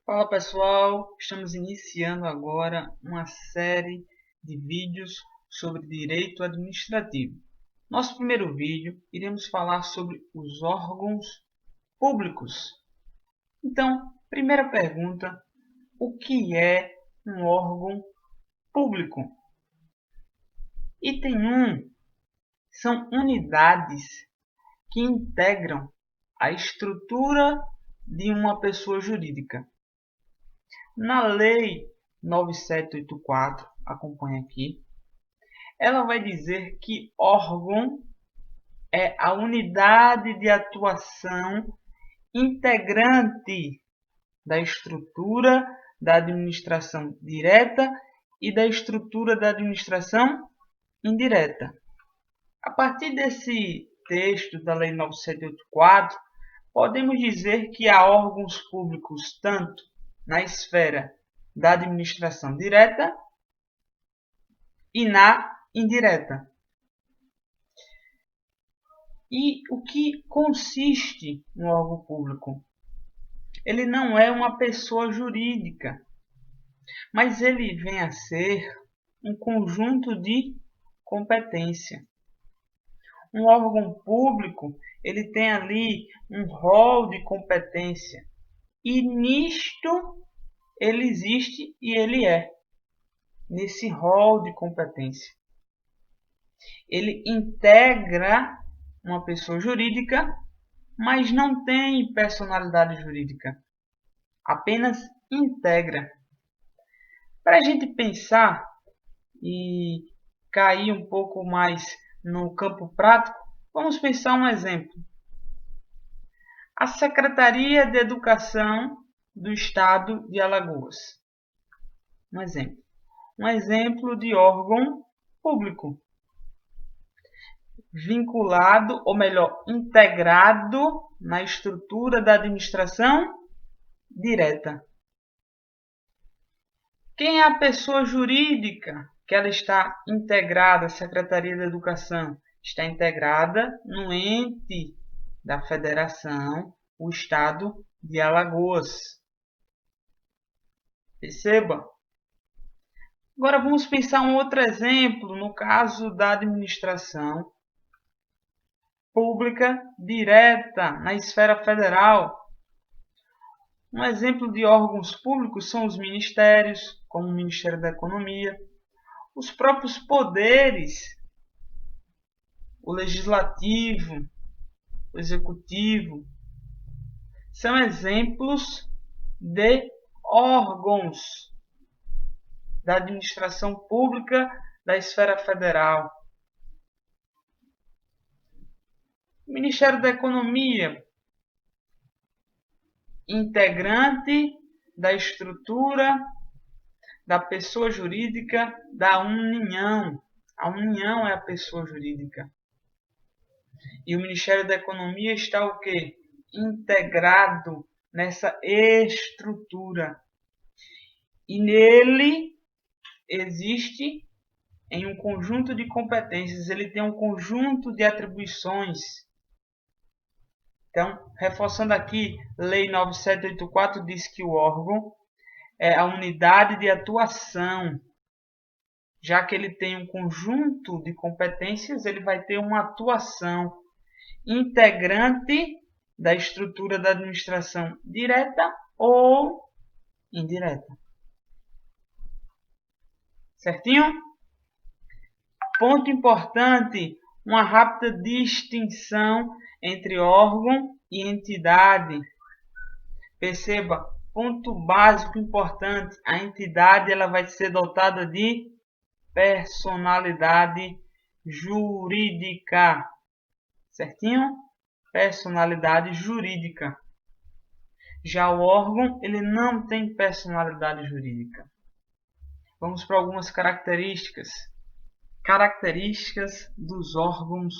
Fala pessoal, estamos iniciando agora uma série de vídeos sobre direito administrativo. Nosso primeiro vídeo iremos falar sobre os órgãos públicos. Então, primeira pergunta: o que é um órgão público? Item 1 são unidades que integram a estrutura de uma pessoa jurídica. Na Lei 9784, acompanha aqui, ela vai dizer que órgão é a unidade de atuação integrante da estrutura da administração direta e da estrutura da administração indireta. A partir desse texto da Lei 9784, podemos dizer que há órgãos públicos tanto na esfera da administração direta e na indireta. E o que consiste um órgão público? Ele não é uma pessoa jurídica, mas ele vem a ser um conjunto de competência. Um órgão público, ele tem ali um rol de competência. E nisto ele existe e ele é. Nesse rol de competência. Ele integra uma pessoa jurídica, mas não tem personalidade jurídica. Apenas integra. Para a gente pensar e cair um pouco mais no campo prático, vamos pensar um exemplo. A Secretaria de Educação do Estado de Alagoas. Um exemplo. Um exemplo de órgão público. Vinculado, ou melhor, integrado na estrutura da administração direta. Quem é a pessoa jurídica que ela está integrada, a Secretaria da Educação? Está integrada no ente da Federação, o Estado de Alagoas. Perceba? Agora vamos pensar um outro exemplo, no caso da administração pública direta na esfera federal. Um exemplo de órgãos públicos são os ministérios, como o Ministério da Economia, os próprios poderes, o legislativo, o executivo, são exemplos de órgãos da administração pública da esfera federal. O Ministério da Economia, integrante da estrutura da pessoa jurídica da União. A União é a pessoa jurídica. E o Ministério da Economia está o quê? Integrado nessa estrutura. E nele existe em um conjunto de competências, ele tem um conjunto de atribuições. Então, reforçando aqui, Lei 9784 diz que o órgão é a unidade de atuação. Já que ele tem um conjunto de competências, ele vai ter uma atuação integrante da estrutura da administração direta ou indireta. Certinho? Ponto importante, uma rápida distinção entre órgão e entidade. Perceba, ponto básico importante, a entidade ela vai ser dotada de personalidade jurídica. Certinho? Personalidade jurídica. Já o órgão, ele não tem personalidade jurídica. Vamos para algumas características. Características dos órgãos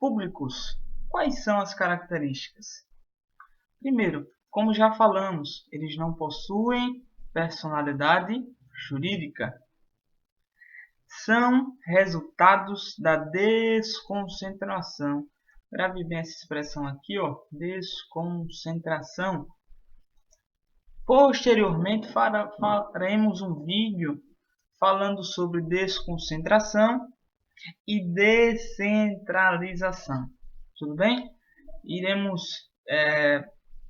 públicos. Quais são as características? Primeiro, como já falamos, eles não possuem personalidade jurídica. São resultados da desconcentração. Grave bem essa expressão aqui, ó, desconcentração. Posteriormente faremos um vídeo falando sobre desconcentração e descentralização. Tudo bem? Iremos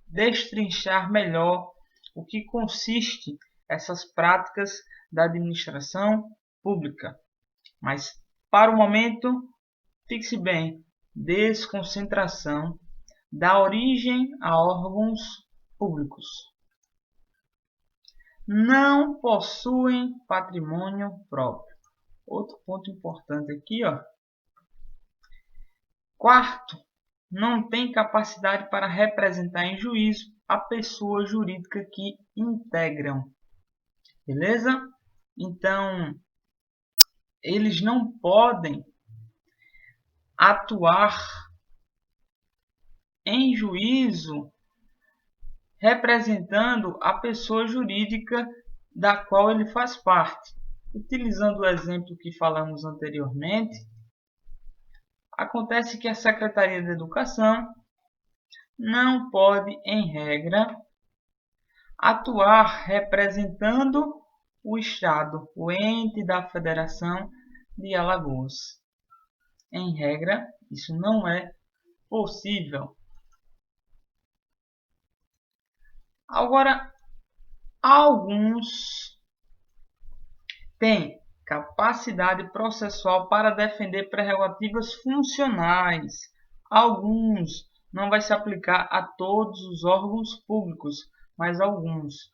destrinchar melhor o que consiste essas práticas da administração pública. Mas, para o momento, fixe bem, desconcentração dá origem a órgãos públicos. Não possuem patrimônio próprio. Outro ponto importante aqui, ó. Quarto, não tem capacidade para representar em juízo a pessoa jurídica que integram. Beleza? Então, eles não podem atuar em juízo representando a pessoa jurídica da qual ele faz parte. Utilizando o exemplo que falamos anteriormente, acontece que a Secretaria de Educação não pode, em regra, atuar representando o Estado, o ente da Federação de Alagoas. Em regra, isso não é possível. Agora, alguns têm capacidade processual para defender prerrogativas funcionais. Alguns não vai se aplicar a todos os órgãos públicos, mas alguns.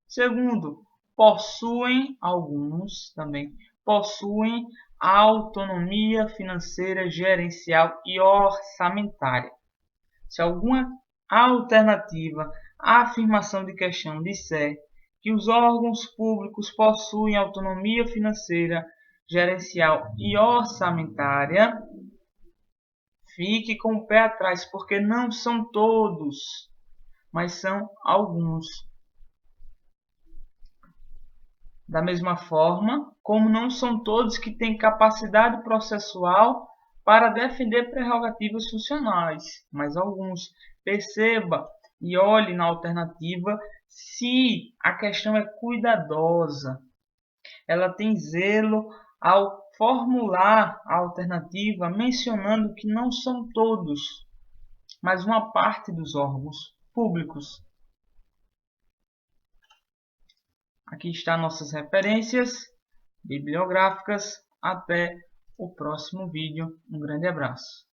Segundo, alguns também possuem autonomia financeira, gerencial e orçamentária. Se alguma alternativa à afirmação de questão disser que os órgãos públicos possuem autonomia financeira, gerencial e orçamentária, fique com o pé atrás, porque não são todos, mas são alguns. Da mesma forma, como não são todos que têm capacidade processual para defender prerrogativas funcionais, mas alguns. Perceba e olhe na alternativa se a questão é cuidadosa. Ela tem zelo ao formular a alternativa, mencionando que não são todos, mas uma parte dos órgãos públicos. Aqui estão nossas referências bibliográficas. Até o próximo vídeo. Um grande abraço.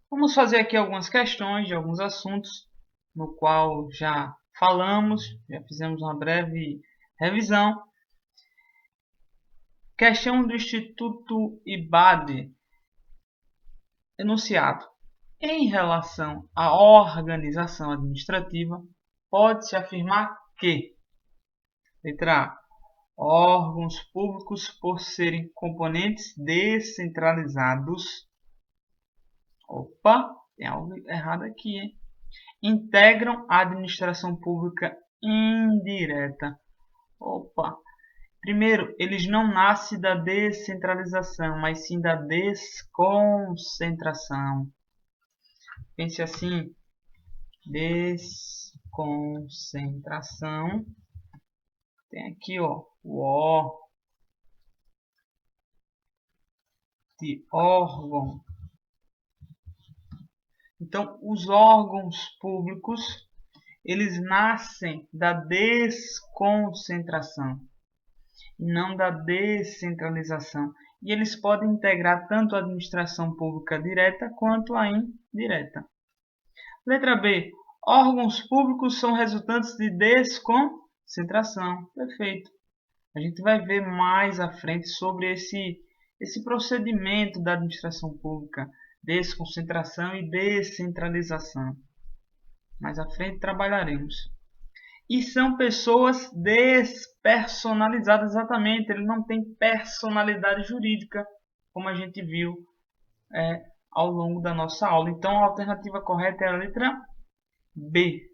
Vamos fazer aqui algumas questões de alguns assuntos no qual já falamos, já fizemos uma breve revisão. Questão do Instituto IBADE. Enunciado. Em relação à organização administrativa, pode-se afirmar que: letra A, órgãos públicos, por serem componentes descentralizados, tem algo errado aqui, hein? Integram a administração pública indireta. Primeiro, eles não nascem da descentralização, mas sim da desconcentração. Pense assim: desconcentração. Tem aqui, ó, o O de órgão. Então, os órgãos públicos, eles nascem da desconcentração e não da descentralização. E eles podem integrar tanto a administração pública direta quanto a indireta. Letra B. Órgãos públicos são resultantes de desconcentração. Perfeito. A gente vai ver mais à frente sobre esse procedimento da administração pública. Desconcentração e descentralização. Mais à frente trabalharemos. E são pessoas despersonalizadas, exatamente. Ele não tem personalidade jurídica, como a gente viu ao longo da nossa aula. Então, a alternativa correta é a letra B.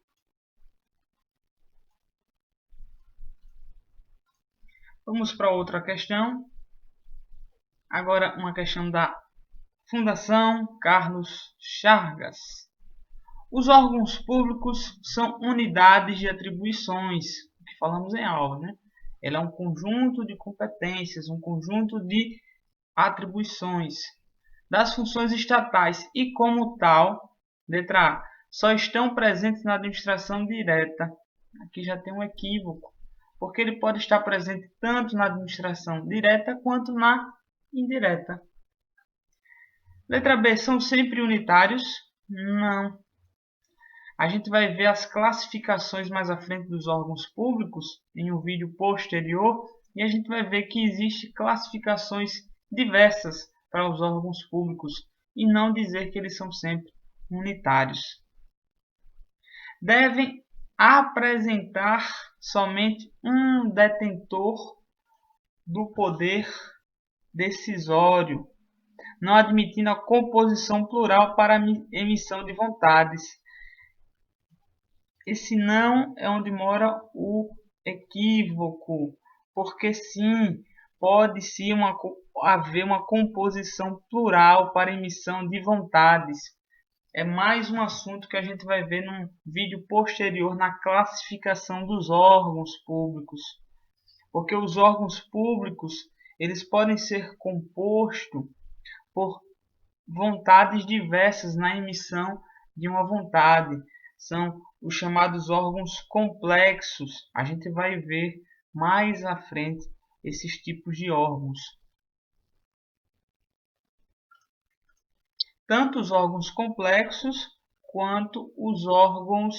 Vamos para outra questão. Agora, uma questão da Fundação Carlos Chagas. Os órgãos públicos são unidades de atribuições, que falamos em aula, né? Ele é um conjunto de competências, um conjunto de atribuições das funções estatais e, como tal, letra A, só estão presentes na administração direta. Aqui já tem um equívoco, porque ele pode estar presente tanto na administração direta quanto na indireta. Letra B, são sempre unitários? Não. A gente vai ver as classificações mais à frente dos órgãos públicos em um vídeo posterior e a gente vai ver que existem classificações diversas para os órgãos públicos e não dizer que eles são sempre unitários. Devem apresentar somente um detentor do poder decisório, não admitindo a composição plural para a emissão de vontades. Esse não é onde mora o equívoco, porque sim, pode sim haver uma composição plural para emissão de vontades. É mais um assunto que a gente vai ver num vídeo posterior na classificação dos órgãos públicos. Porque os órgãos públicos, eles podem ser compostos por vontades diversas na emissão de uma vontade. São os chamados órgãos complexos. A gente vai ver mais à frente esses tipos de órgãos. Tanto os órgãos complexos quanto os órgãos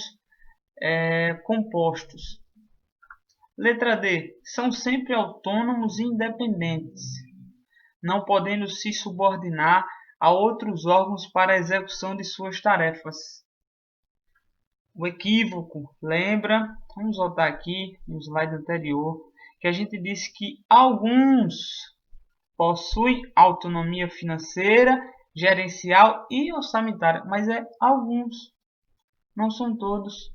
compostos. Letra D. São sempre autônomos e independentes, não podendo se subordinar a outros órgãos para a execução de suas tarefas. O equívoco, lembra? Vamos voltar aqui no slide anterior, que a gente disse que alguns possuem autonomia financeira, gerencial e orçamentária, mas é alguns, não são todos.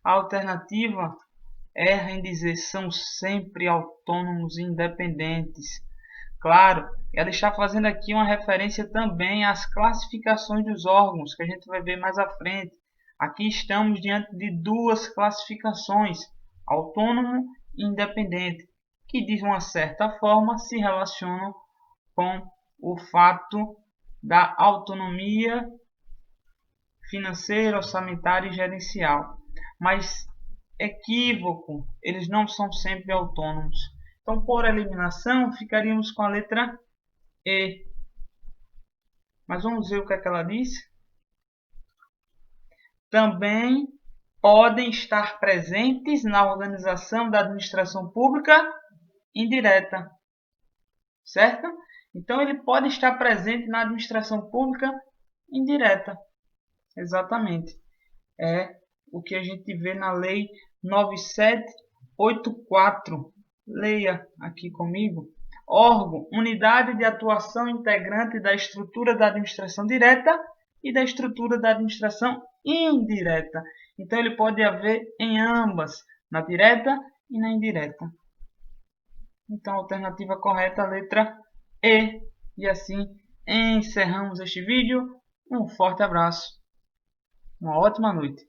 A alternativa erra em dizer são sempre autônomos e independentes. Claro, ela está fazendo aqui uma referência também às classificações dos órgãos, que a gente vai ver mais à frente. Aqui estamos diante de duas classificações, autônomo e independente, que de uma certa forma se relacionam com o fato da autonomia financeira, orçamentária e gerencial. Mas equívoco, eles não são sempre autônomos. Então, por eliminação, ficaríamos com a letra E. Mas vamos ver o que é que ela diz. Também podem estar presentes na organização da administração pública indireta. Certo? Então, ele pode estar presente na administração pública indireta. Exatamente. É o que a gente vê na Lei 9784. Leia aqui comigo. Órgão, unidade de atuação integrante da estrutura da administração direta e da estrutura da administração indireta. Então, ele pode haver em ambas, na direta e na indireta. Então, a alternativa correta é a letra E. E assim, encerramos este vídeo. Um forte abraço. Uma ótima noite.